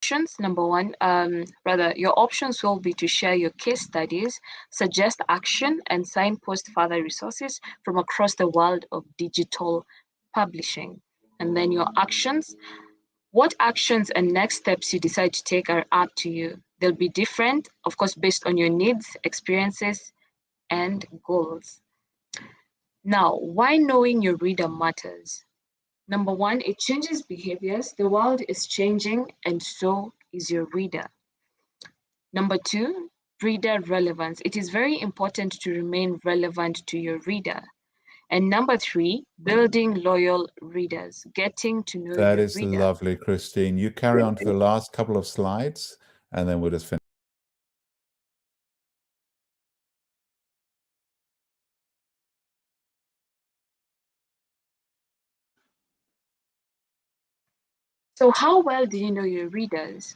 options. Number one, your options will be to share your case studies, suggest action, and signpost further resources from across the world of digital publishing. And then your actions, what actions and next steps you decide to take are up to you. They'll be different, of course, based on your needs, experiences, and goals. Now, why knowing your reader matters? Number one, it changes behaviors. The world is changing, and so is your reader. Number two, reader relevance. It is very important to remain relevant to your reader. And number three, building loyal readers, getting to know That your is reader. lovely, Christine. You carry on to the last couple of slides, and then we'll just finish. So how well do you know your readers?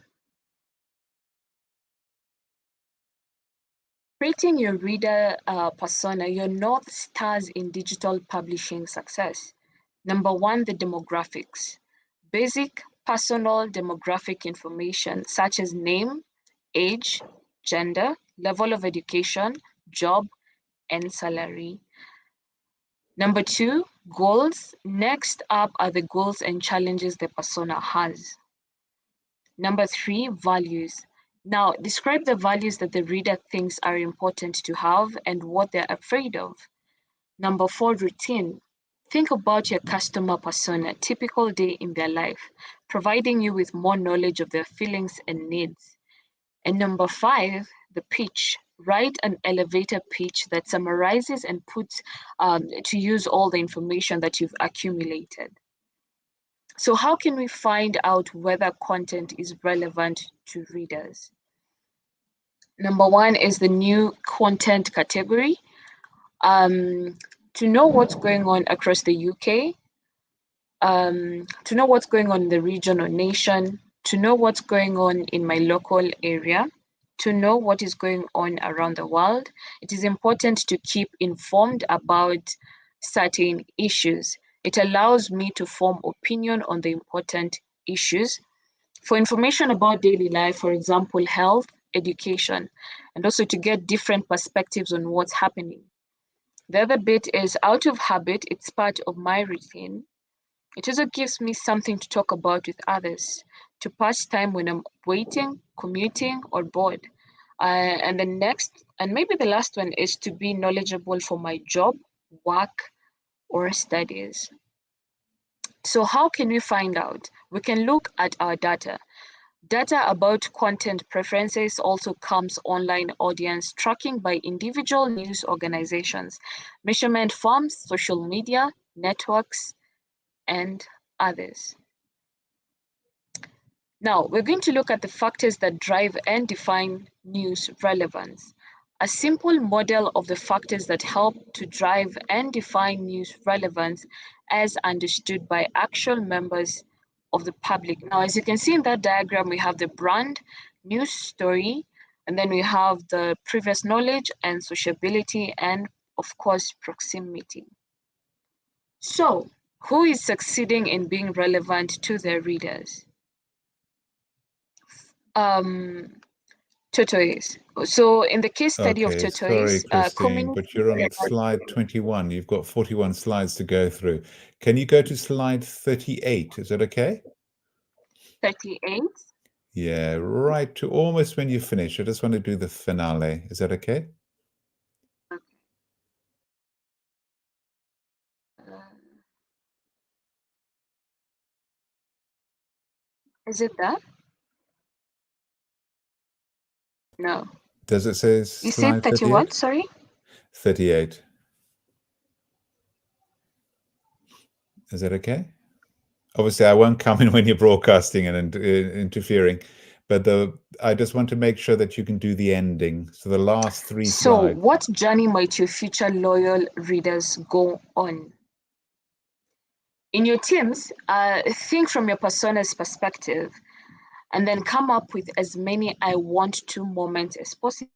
Creating your reader persona, your North Stars in digital publishing success. Number one, the demographics. Basic personal demographic information such as name, age, gender, level of education, job, and salary. Number two, goals. Next up are the goals and challenges the persona has. Number three, values. Now, describe the values that the reader thinks are important to have and what they're afraid of. Number four, routine. Think about your customer persona, typical day in their life, providing you with more knowledge of their feelings and needs. And number five, the pitch. Write an elevator pitch that summarizes and puts to use all the information that you've accumulated. So how can we find out whether content is relevant to readers? Number one is the new content category. To know what's going on across the UK, to know what's going on in the region or nation, to know what's going on in my local area, to know what is going on around the world, it is important to keep informed about certain issues. It allows me to form opinion on the important issues. For information about daily life, for example, health, education, and also to get different perspectives on what's happening. The other bit is out of habit, it's part of my routine. It also gives me something to talk about with others, to pass time when I'm waiting, commuting, or bored. And the next, and maybe the last one, is to be knowledgeable for my job, work, or studies. So, how can we find out? We can look at our data. Data about content preferences also comes online audience tracking by individual news organizations, measurement firms, social media, networks, and others. Now, we're going to look at the factors that drive and define news relevance. A simple model of the factors that help to drive and define news relevance as understood by actual members of the public. Now, as you can see in that diagram, we have the brand, news story, and then we have the previous knowledge and sociability, and of course, proximity. So, who is succeeding in being relevant to their readers? Tortoise. So in the case study of Okay, sorry, Tortoise, Christine, community. but you're on slide 21. You've got 41 slides to go through. Can you go to slide 38? Is that okay? 38. Yeah, right to almost when you finish. I just want to do the finale. Is that okay? Okay. Is it that? No. Does it say You slide said 30 38? what? Sorry? 38. Is that okay? Obviously, I won't come in when you're broadcasting and interfering, but I just want to make sure that you can do the ending. So the last three So slides. what journey might your future loyal readers go on? In your teams, think from your persona's perspective and then come up with as many I want to moments as possible.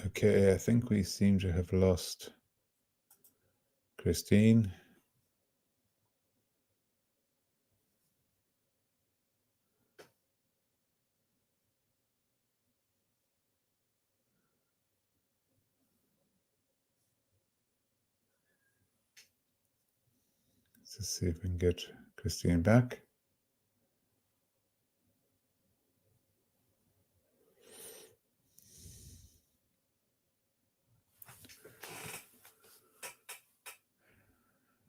Okay, I think we seem to have lost Christine. Let's see if we can get Christine back.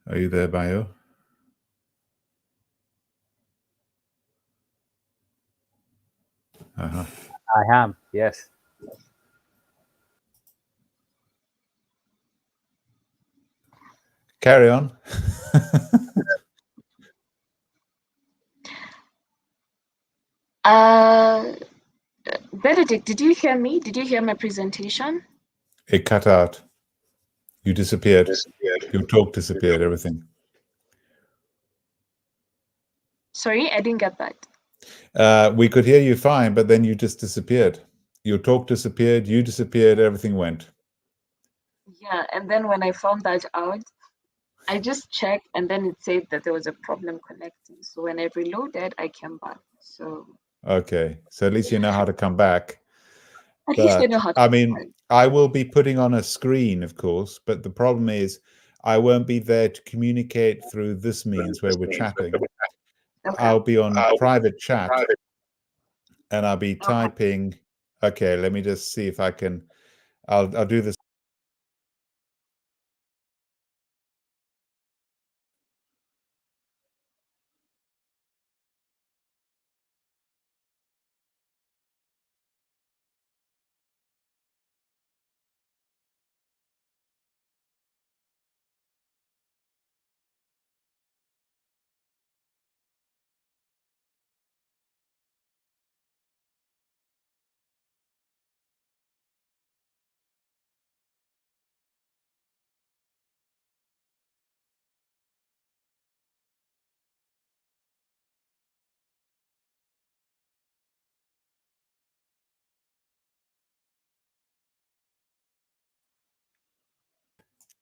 Are you there, Bayo? Uh-huh. I am, yes. Carry on. Benedict, did you hear me? Did you hear my presentation? It cut out. You disappeared. Your talk disappeared, everything. Sorry, I didn't get that. We could hear you fine, but then you just disappeared. Your talk disappeared, you disappeared, everything went. Yeah, and then when I found that out, I just checked and then it said that there was a problem connecting. So when I reloaded, I came back. So Okay, so at least you know how to come back. at least I know how to. I mean, I will be putting on a screen, of course, but the problem is I won't be there to communicate through this means where we're chatting. Okay. I'll be on private chat and I'll be typing. Okay, let me just see if I can. I'll do this.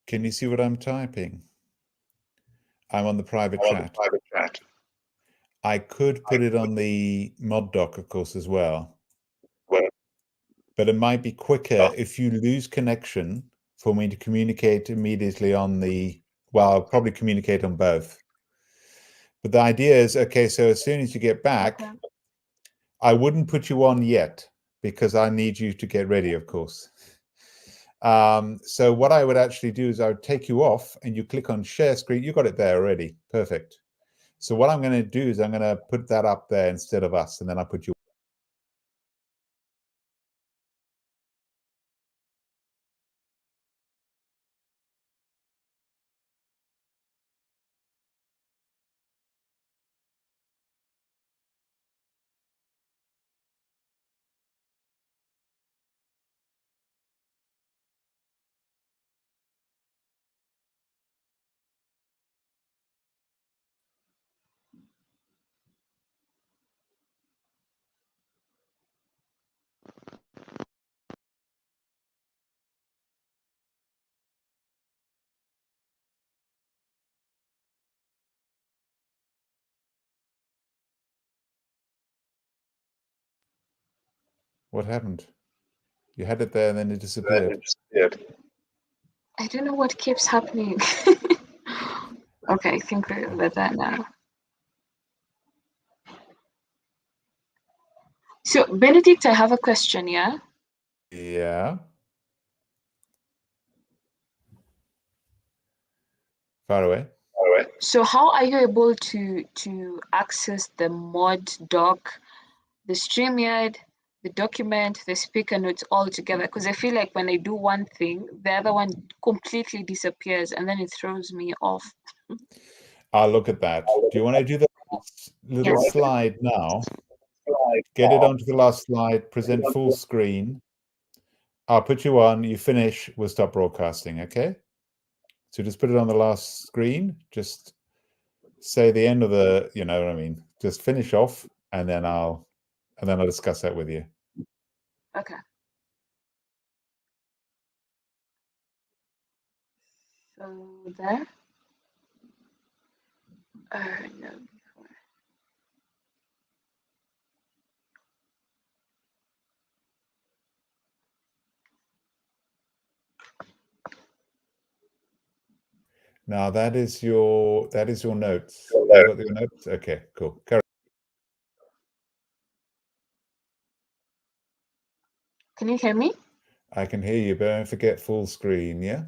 Can you see what I'm typing? I'm on the private chat. I could put it on the mod doc, of course, as well. But it might be quicker if you lose connection for me to communicate immediately on the, well, I'll probably communicate on both. But the idea is, okay, so as soon as you get back, I wouldn't put you on yet because I need you to get ready, of course. So what I would actually do is I would take you off and you click on share screen. You got it there already. Perfect. So what I'm going to do is I'm going to put that up there instead of us, and then I put you. What happened? You had it there and then it disappeared. I don't know what keeps happening. Okay, I think we're with that now. So Benedict, I have a question, yeah? Yeah. Far away. So how are you able to access the mod doc, the StreamYard, the document, the speaker notes all together? Because I feel like when I do one thing, the other one completely disappears and then it throws me off. I'll look at that. Do you want to do the little Yes. slide now? Get it onto the last slide, present full screen. I'll put you on, you finish, we'll stop broadcasting, okay? So just put it on the last screen, just say the end of the, you know what I mean? Just finish off and then I'll discuss that with you. Okay. So there. No. Now that is your notes. You got your notes? Okay, cool. Can you hear me? I can hear you, but don't forget full screen, yeah?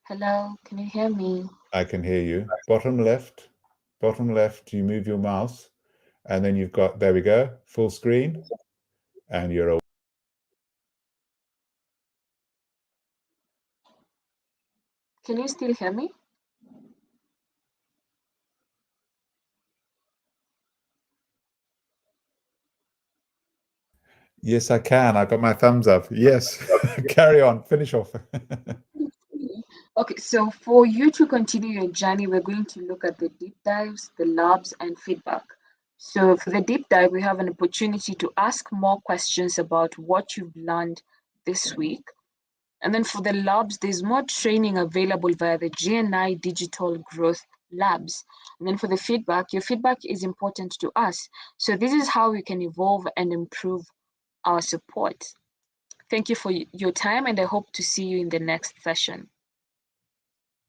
Hello, can you hear me? I can hear you. Bottom left, you move your mouse, and then you've got, there we go, full screen, and you're Can you still hear me? Yes, I can. I got my thumbs up. Yes. Carry on. Finish off. Okay, so for you to continue your journey, we're going to look at the deep dives, the labs, and feedback. So for the deep dive, we have an opportunity to ask more questions about what you've learned this week. And then for the labs, there's more training available via the GNI Digital Growth Labs. And then for the feedback, your feedback is important to us. So this is how we can evolve and improve our support. Thank you for your time, and I hope to see you in the next session.